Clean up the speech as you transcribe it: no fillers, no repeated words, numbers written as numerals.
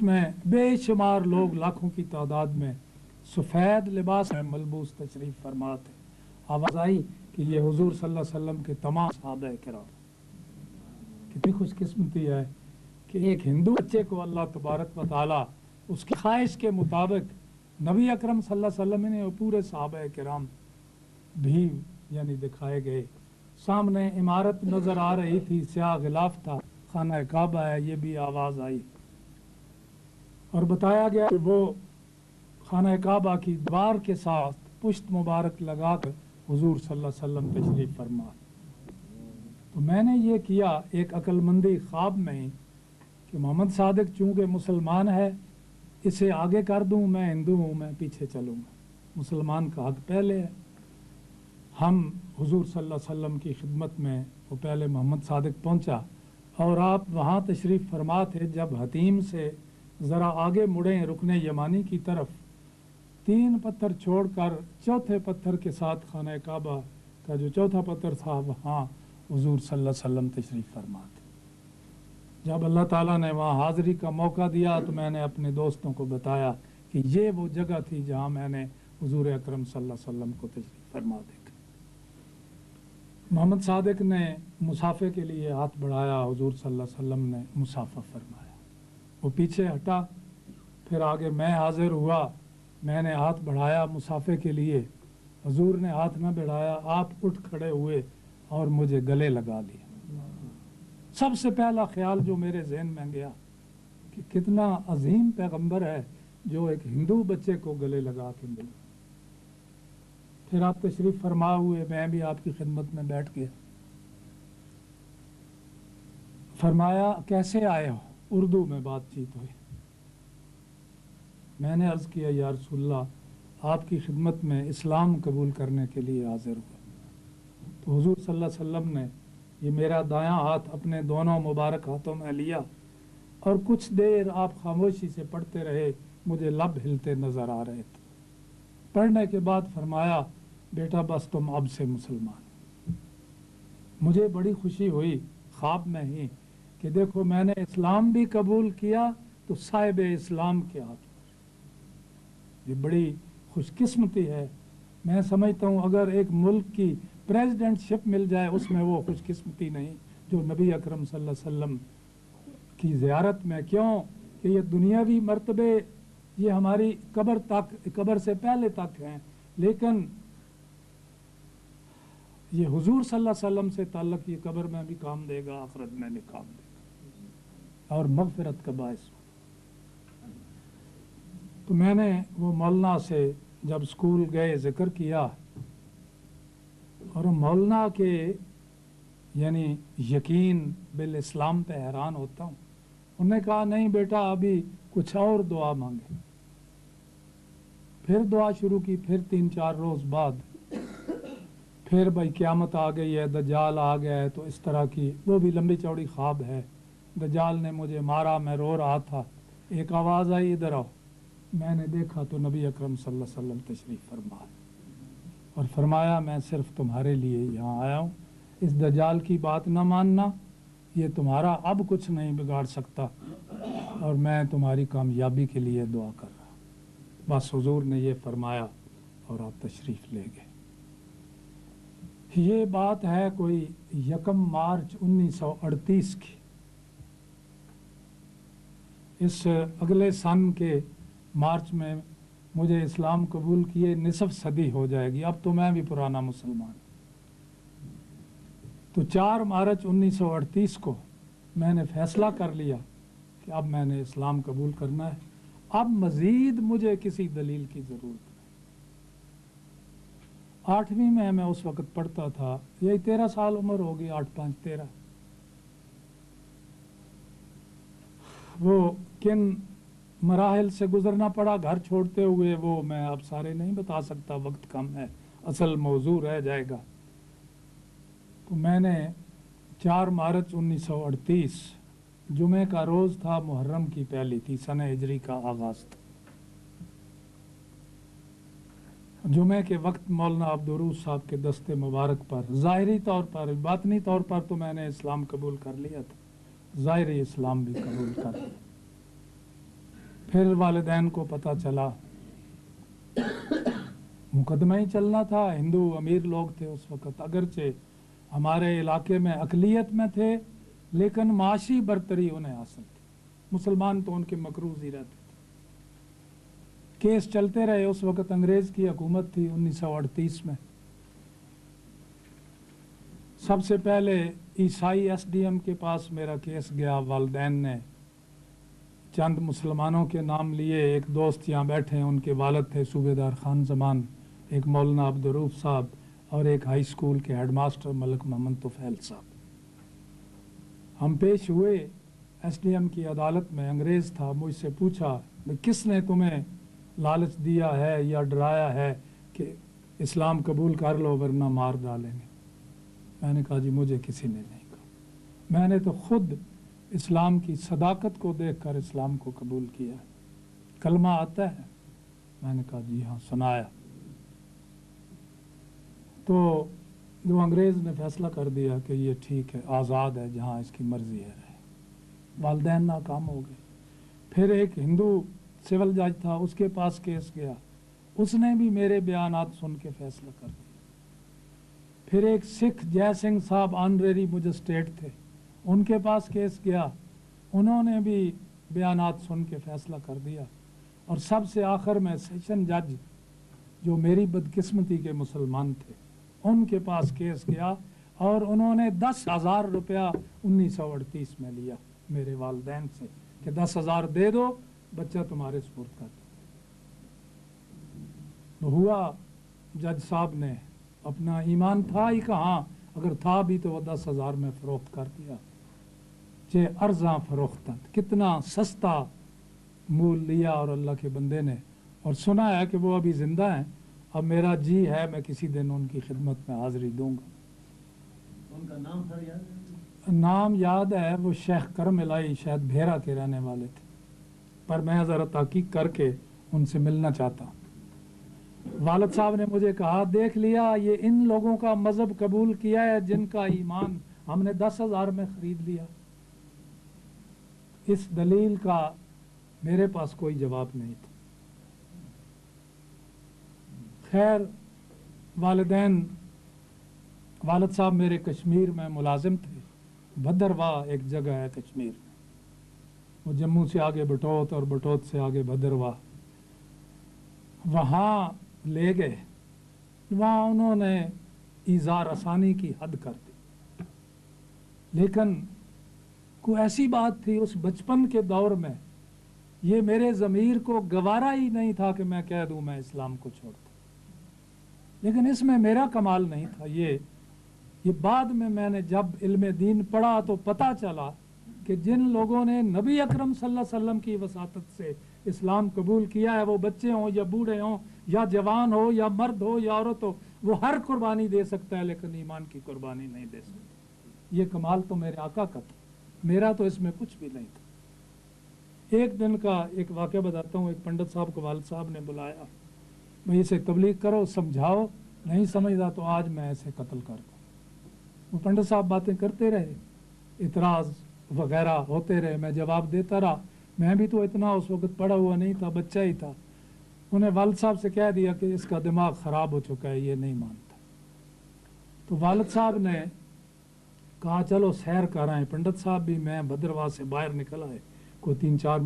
में बेशुमार लोग लाखों की तादाद में सफ़ेद लिबास में मलबूस तशरीफ फरमा थे। आवाज़ आई कि ये हुजूर सल्लल्लाहु अलैहि वसल्लम के तमाम सहाबा किराम। कितनी खुशकिस्मती है कि एक हिंदू बच्चे को अल्लाह तबारक व तआला उसकी ख्वाहिश के मुताबिक नबी अकरम सल्लल्लाहु अलैहि वसल्लम ने पूरे सहाबा किराम भी यानी दिखाए गए। सामने इमारत नज़र आ रही थी, स्याह गिलाफ था, खाना काबा है, ये भी आवाज़ आई और बताया गया कि वो खाना काबा की दीवार के साथ पुश्त मुबारक लगाकर हुजूर सल्लल्लाहु अलैहि वसल्लम तशरीफ फरमा। तो मैंने ये किया एक अक्लमंदी ख्वाब में कि मोहम्मद सादिक चूँकि मुसलमान है, इसे आगे कर दूँ, मैं हिंदू हूँ, मैं पीछे चलूँगा, मुसलमान का हक पहले है। हम हुजूर सल्लल्लाहु अलैहि वसल्लम की खिदमत में वो पहले मोहम्मद सादिक पहुँचा और आप वहाँ तशरीफ़ फरमा थे। जब हतीम से ज़रा आगे मुड़े रुकने यमानी की तरफ, 3 पत्थर छोड़कर चौथे पत्थर के साथ खाना काबा का जो चौथा पत्थर था वहाँ हुजूर सल्लल्लाहु अलैहि वसल्लम तशरीफ़ फरमा थे। जब अल्लाह ताला ने वहाँ हाज़िरी का मौका दिया तो मैंने अपने दोस्तों को बताया कि ये वो जगह थी जहाँ मैंने हुजूर अकरम सल्लल्लाहु अलैहि वसल्लम को तशरीफ़ फरमा देखा। मोहम्मद सादिक ने मुसाफे के लिए हाथ बढ़ाया, हुजूर सल्लल्लाहु अलैहि वसल्लम ने मुसाफा फरमाया। वो पीछे हटा, फिर आगे मैं हाजिर हुआ, मैंने हाथ बढ़ाया मुसाफे के लिए, हुजूर ने हाथ न बढ़ाया, आप उठ खड़े हुए और मुझे गले लगा लिया। सबसे पहला ख्याल जो मेरे जहन में गया कि कितना अजीम पैगंबर है जो एक हिंदू बच्चे को गले लगा के मिले। फिर आप तशरीफ़ फरमा हुए, मैं भी आपकी खिदमत में बैठ गया। फरमाया कैसे आए हो, उर्दू में बातचीत हुई। मैंने अर्ज़ किया या रसूलल्लाह आपकी खिदमत में इस्लाम कबूल करने के लिए हाजिर हुआ। तो हुजूर सल्लल्लाहु अलैहि वसल्लम ने ये मेरा दायां हाथ अपने दोनों मुबारक हाथों में लिया और कुछ देर आप खामोशी से पढ़ते रहे, मुझे लब हिलते नज़र आ रहे थे। पढ़ने के बाद फरमाया बेटा बस तुम अब से मुसलमान। मुझे बड़ी खुशी हुई ख्वाब में ही कि देखो मैंने इस्लाम भी कबूल किया तो साहिब इस्लाम के हाथ। ये बड़ी खुशकिस्मती है। मैं समझता हूँ अगर एक मुल्क की प्रेसिडेंटशिप मिल जाए उसमें वो खुशकिस्मती नहीं जो नबी अकरम सल्लल्लाहु अलैहि वसल्लम की ज़ियारत में। क्यों कि ये दुनियावी मर्तबे ये हमारी कब्र से पहले तक हैं, लेकिन ये हुजूर सल्लल्लाहु अलैहि वसल्लम से ताल्लुक़ ये कब्र में भी काम देगा, आखिरत में भी काम देगा और मग़फ़िरत का बाइस। तो मैंने वो मौलाना से जब स्कूल गए ज़िक्र किया और मौलाना के यानी यकीन बिल इस्लाम पे हैरान होता हूँ। उन्होंने कहा नहीं बेटा अभी कुछ और दुआ मांगे। फिर दुआ शुरू की, फिर 3-4 रोज़ बाद फिर भाई क़यामत आ गई है, दज्जाल आ गया है, तो इस तरह की वो भी लंबी चौड़ी ख्वाब है। दज्जाल ने मुझे मारा, मैं रो रहा था, एक आवाज़ आई इधर आओ। मैंने देखा तो नबी अकरम सल्लल्लाहु अलैहि वसल्लम तशरीफ़ फरमा और फरमाया मैं सिर्फ तुम्हारे लिए यहाँ आया हूँ, इस दज्जाल की बात ना मानना, ये तुम्हारा अब कुछ नहीं बिगाड़ सकता और मैं तुम्हारी कामयाबी के लिए दुआ कर रहा। बस हुजूर ने ये फरमाया और आप तशरीफ़ ले गए। ये बात है कोई 1 मार्च 1938 की। इस अगले सन के मार्च में मुझे इस्लाम कबूल किए निसफ सदी हो जाएगी, अब तो मैं भी पुराना मुसलमान। तो 4 मार्च 1938 को मैंने फ़ैसला कर लिया कि अब मैंने इस्लाम कबूल करना है, अब मज़ीद मुझे किसी दलील की ज़रूरत। 8वीं में मैं उस वक़्त पढ़ता था, यही 13 साल उम्र होगी, 8-5 13। वो किन मराहिल से गुज़रना पड़ा घर छोड़ते हुए वो मैं अब सारे नहीं बता सकता, वक्त कम है, असल मौजू रह जाएगा। तो मैंने 4 मार्च 1938 जुमे का रोज़ था, मुहर्रम की पहली थी, सन हिजरी का आगाज़ था। जुमे के वक्त मौलाना अब्दुर्रूस साहब के दस्ते मुबारक पर ज़ाहिरी तौर पर, बातनी तौर पर तो मैंने इस्लाम कबूल कर लिया था, ज़ाहिरी इस्लाम भी कबूल कर लिया। फिर वालिदैन को पता चला, मुकदमा ही चलना था। हिंदू अमीर लोग थे उस वक़्त, अगरचे हमारे इलाके में अकलियत में थे, लेकिन माशी बरतरी उन्हें हासिल थी। मुसलमान तो उनके मकरूज ही रहते थे। केस चलते रहे। उस वक़्त अंग्रेज़ की हुकूमत थी 1938 में। सबसे पहले ईसाई एसडीएम के पास मेरा केस गया। वालिदैन ने चंद मुसलमानों के नाम लिए। एक दोस्त यहाँ बैठे हैं, उनके वालिद थे सूबेदार खान जमान, एक मौलाना अब्दुर्रऊफ साहब और एक हाई स्कूल के हेडमास्टर मलिक मोहम्मद तुफैल साहब। हम पेश हुए एसडीएम की अदालत में। अंग्रेज़ था, मुझसे पूछा भाई किसने तुम्हें लालच दिया है या डराया है कि इस्लाम कबूल कर लो वरना मार डालेंगे। मैंने कहा जी मुझे किसी ने नहीं कहा, मैंने तो खुद इस्लाम की सदाकत को देखकर इस्लाम को कबूल किया है। कलमा आता है? मैंने कहा जी हाँ, सुनाया। तो जो अंग्रेज़ ने फैसला कर दिया कि ये ठीक है, आज़ाद है, जहाँ इसकी मर्ज़ी है रहे। वालिदैन नाकाम हो गए। फिर एक हिंदू सिविल जज था, उसके पास केस गया, उसने भी मेरे बयानात सुन के फैसला कर दिया। फिर एक सिख जय सिंह साहब ऑनरेरी मजिस्ट्रेट थे, उनके पास केस गया, उन्होंने भी बयानात सुन के फैसला कर दिया। और सबसे आखिर में सेशन जज जो मेरी बदकिस्मती के मुसलमान थे, उनके पास केस गया और उन्होंने 10,000 रुपया 1938 में लिया मेरे वालिदैन से कि 10,000 दे दो, बच्चा तुम्हारे सुपुर्द कर दो। हुआ, जज साहब ने अपना ईमान था ही कहाँ, अगर था भी तो वो 10,000 में फ़रोख्त कर दिया। जे अर्जा फरोख्त, कितना सस्ता मूल लिया और अल्लाह के बंदे ने। और सुना है कि वो अभी ज़िंदा हैं। अब मेरा जी है मैं किसी दिन उनकी खिदमत में हाज़िरी दूंगा। उनका नाम सर याद है? नाम याद है, वो शेख करम इलाई, शायद भेरा के रहने वाले थे, पर मैं ज़रा तहकीक करके उनसे मिलना चाहता हूँ। वालिद साहब ने मुझे कहा, देख लिया ये इन लोगों का मज़हब कबूल किया है जिनका ईमान हमने 10,000 में ख़रीद लिया। इस दलील का मेरे पास कोई जवाब नहीं था। खैर, वालिद साहब मेरे कश्मीर में मुलाजिम थे। भद्रवाह एक जगह है कश्मीर में, वो जम्मू से आगे बटोत और बटोत से आगे भद्रवाह, वहाँ ले गए। वहाँ उन्होंने इज़ार आसानी की हद कर दी। लेकिन कोई ऐसी बात थी उस बचपन के दौर में, ये मेरे ज़मीर को गवारा ही नहीं था कि मैं कह दूँ मैं इस्लाम को छोड़ता। लेकिन इसमें मेरा कमाल नहीं था। ये बाद में मैंने जब इल्म दीन पढ़ा तो पता चला कि जिन लोगों ने नबी अकरम सल्लल्लाहु अलैहि वसल्लम की वसातत से इस्लाम कबूल किया है, वो बच्चे हों या बूढ़े हों या जवान हो या मर्द हो या औरत हो, वो हर कुर्बानी दे सकता है, लेकिन ईमान की कुर्बानी नहीं दे सकता। ये कमाल तो मेरे आका का था, मेरा तो इसमें कुछ भी नहीं था। एक दिन का एक वाक़या बताता हूँ। एक पंडित साहब को वालिद साहब ने बुलाया, भाई इसे तबलीग करो, समझाओ, नहीं समझदा तो आज मैं ऐसे कत्ल कर दूँ। वो पंडित साहब बातें करते रहे, इतराज़ वगैरह होते रहे, मैं जवाब देता रहा। मैं भी तो इतना उस वक्त पढ़ा हुआ नहीं था, बच्चा ही था। उन्हें वालिद साहब से कह दिया कि इसका दिमाग ख़राब हो चुका है, ये नहीं मानता। तो वालिद साहब ने कहा चलो सैर कर आए। पंडित साहब भी मैं भद्रवाह से बाहर निकल आए, कोई 3-4